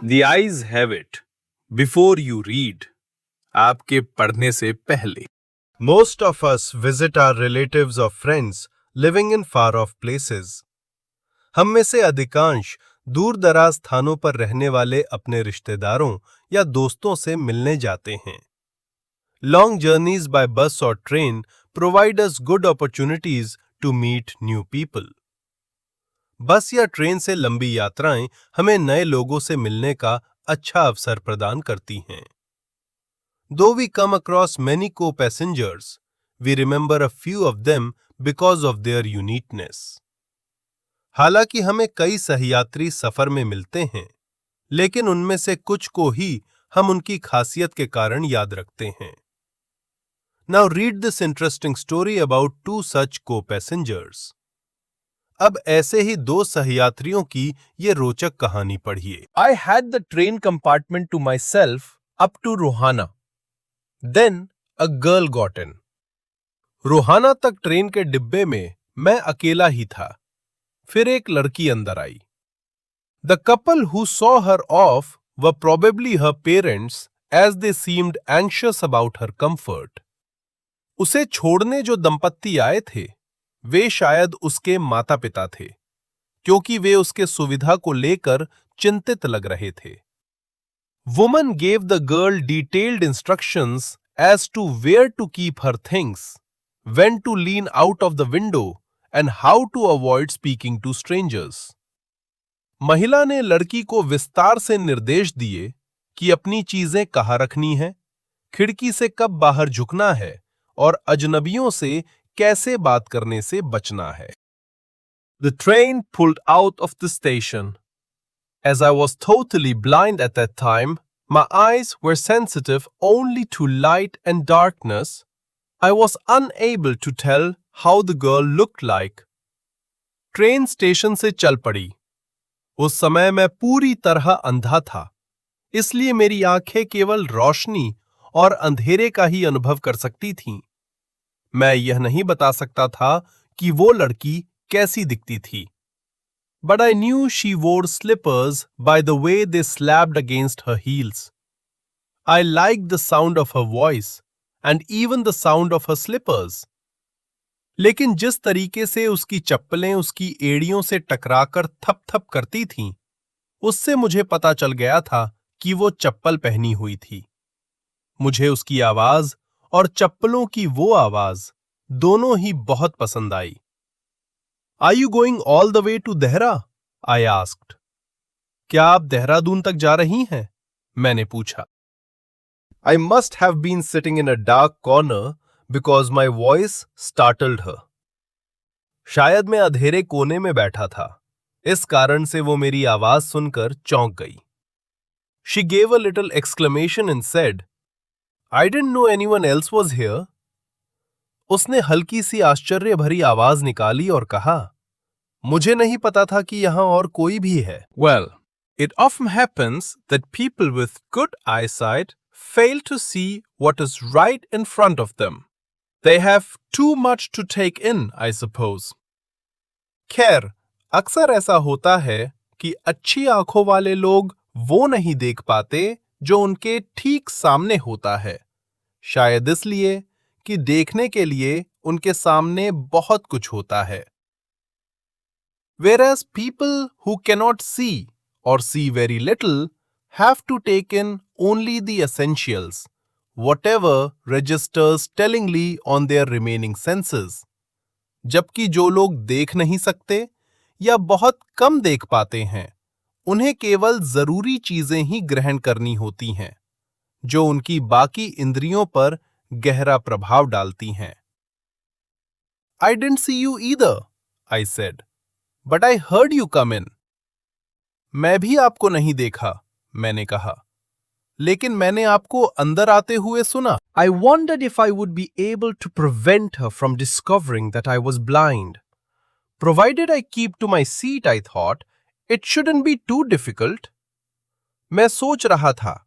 The eyes have it. Before you read. आपके पढ़ने से पहले. Most of us visit our relatives or friends living in far off places. हम में से अधिकांश दूर दराज स्थानों पर रहने वाले अपने रिश्तेदारों या दोस्तों से मिलने जाते हैं. Long journeys by bus or train provide us good opportunities to meet new people. बस या ट्रेन से लंबी यात्राएं हमें नए लोगों से मिलने का अच्छा अवसर प्रदान करती हैं. Though we come across many co-passengers, we remember a few of them because of their uniqueness. हालांकि हमें कई सहयात्री सफर में मिलते हैं, लेकिन उनमें से कुछ को ही हम उनकी खासियत के कारण याद रखते हैं. Now read this interesting story about two such co-passengers. अब ऐसे ही दो सहयात्रियों की ये रोचक कहानी पढ़िए. I had the train compartment to myself up to Rohana. Then a girl got in. Rohana तक ट्रेन के डिब्बे में मैं अकेला ही था. फिर एक लड़की अंदर आई. The couple who saw her off were probably her parents as they seemed anxious about her comfort. उसे छोड़ने जो दंपत्ति आए थे, वे शायद उसके माता-पिता थे, क्योंकि वे उसके सुविधा को लेकर चिंतित लग रहे थे. Woman gave the girl detailed instructions as to where to keep her things, when to lean out of the window, and how to avoid speaking to strangers. महिला ने लड़की को विस्तार से निर्देश दिए कि अपनी चीजें कहाँ रखनी हैं, खिड़की से कब बाहर झुकना है और अजनबियों से कैसे बात करने से बचना है. The train pulled out of the station. As I was totally blind at that time, my eyes were sensitive only to light and darkness. I was unable to tell how the girl looked like. Train station से चल पड़ी. उस समय मैं पूरी तरह अंधा था, इसलिए मेरी आंखें केवल रोशनी और अंधेरे का ही अनुभव कर सकती थीं. मैं यह नहीं बता सकता था कि वो लड़की कैसी दिखती थी. But I knew she wore slippers by the way they slapped against her heels. I liked the sound of her voice and even the sound of her slippers. लेकिन जिस तरीके से उसकी चप्पलें उसकी एड़ियों से टकराकर थप-थप करती थीं, उससे मुझे पता चल गया था कि वो चप्पल पहनी हुई थी. मुझे उसकी आवाज और चप्पलों की वो आवाज दोनों ही बहुत पसंद आई. Are you going all the way to Dehra? I asked. क्या आप देहरादून तक जा रही हैं? मैंने पूछा. I must have been sitting in a dark corner because my voice startled her. शायद मैं अंधेरे कोने में बैठा था, इस कारण से वो मेरी आवाज सुनकर चौंक गई. She gave a little exclamation and said, I didn't know anyone else was here. उसने हल्की सी आश्चर्य भरी आवाज निकाली और कहा, मुझे नहीं पता था कि यहाँ और कोई भी है. Well, it often happens that people with good eyesight fail to see what is right in front of them. They have too much to take in, I suppose. खैर, अक्सर ऐसा होता है कि अच्छी आंखों वाले लोग वो नहीं देख पाते जो उनके ठीक सामने होता है, शायद इसलिए कि देखने के लिए उनके सामने बहुत कुछ होता है. Whereas people who cannot see or see very little have to take in only the essentials, whatever registers tellingly on their remaining senses. जबकि जो लोग देख नहीं सकते या बहुत कम देख पाते हैं, उन्हें केवल जरूरी चीजें ही ग्रहण करनी होती हैं, जो उनकी बाकी इंद्रियों पर गहरा प्रभाव डालती हैं. I didn't see you either, I said, but I heard you come in. मैं भी आपको नहीं देखा, मैंने कहा, लेकिन मैंने आपको अंदर आते हुए सुना. I wondered if I would be able to prevent her from discovering that I was blind. Provided I keep to my seat, I thought, it shouldn't be too difficult. मैं सोच रहा था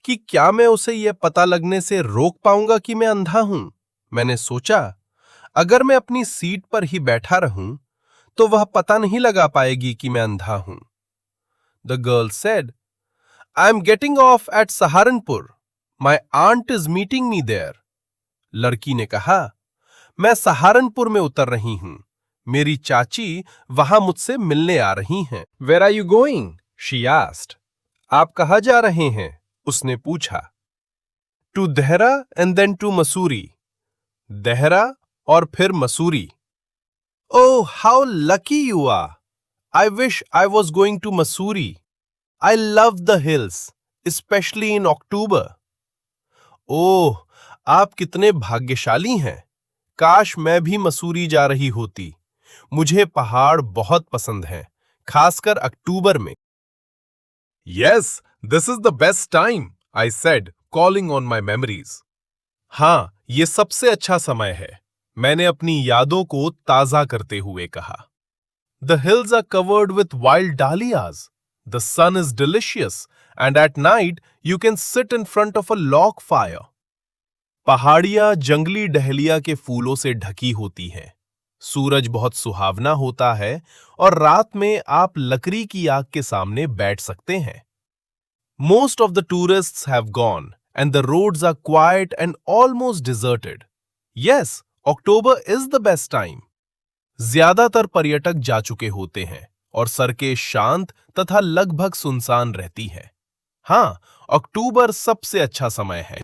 कि क्या मैं उसे यह पता लगने से रोक पाऊंगा कि मैं अंधा हूं. मैंने सोचा, अगर मैं अपनी सीट पर ही बैठा रहूं, तो वह पता नहीं लगा पाएगी कि मैं अंधा हूं. The girl said, I'm getting off at Saharanpur. My aunt is meeting me there. लड़की ने कहा, मैं सहारनपुर में उतर रही हूं। मेरी चाची वहां मुझसे मिलने आ रही हैं। Where are you going? She asked. आप कहाँ जा रहे हैं? उसने पूछा। To Dehra and then to Mussoorie. Dehra और फिर Mussoorie. Oh, how lucky you are! I wish I was going to Mussoorie. I love the hills, especially in October. ओह, आप कितने भाग्यशाली हैं। काश मैं भी मसूरी जा रही होती। मुझे पहाड़ बहुत पसंद हैं, खासकर अक्टूबर में। Yes, this is the best time, I said, calling on my memories. हाँ, ये सबसे अच्छा समय है, मैंने अपनी यादों को ताजा करते हुए कहा। The hills are covered with wild dahlias. The sun is delicious, and at night you can sit in front of a log fire. पहाड़ियां जंगली डहलिया के फूलों से ढकी होती हैं। सूरज बहुत सुहावना होता है और रात में आप लकड़ी की आग के सामने बैठ सकते हैं। Most of the tourists have gone, and the roads are quiet and almost deserted. Yes, October is the best time. ज्यादातर पर्यटक जा चुके होते हैं और सड़कें शांत तथा लगभग सुनसान रहती है। हाँ, अक्टूबर सबसे अच्छा समय है।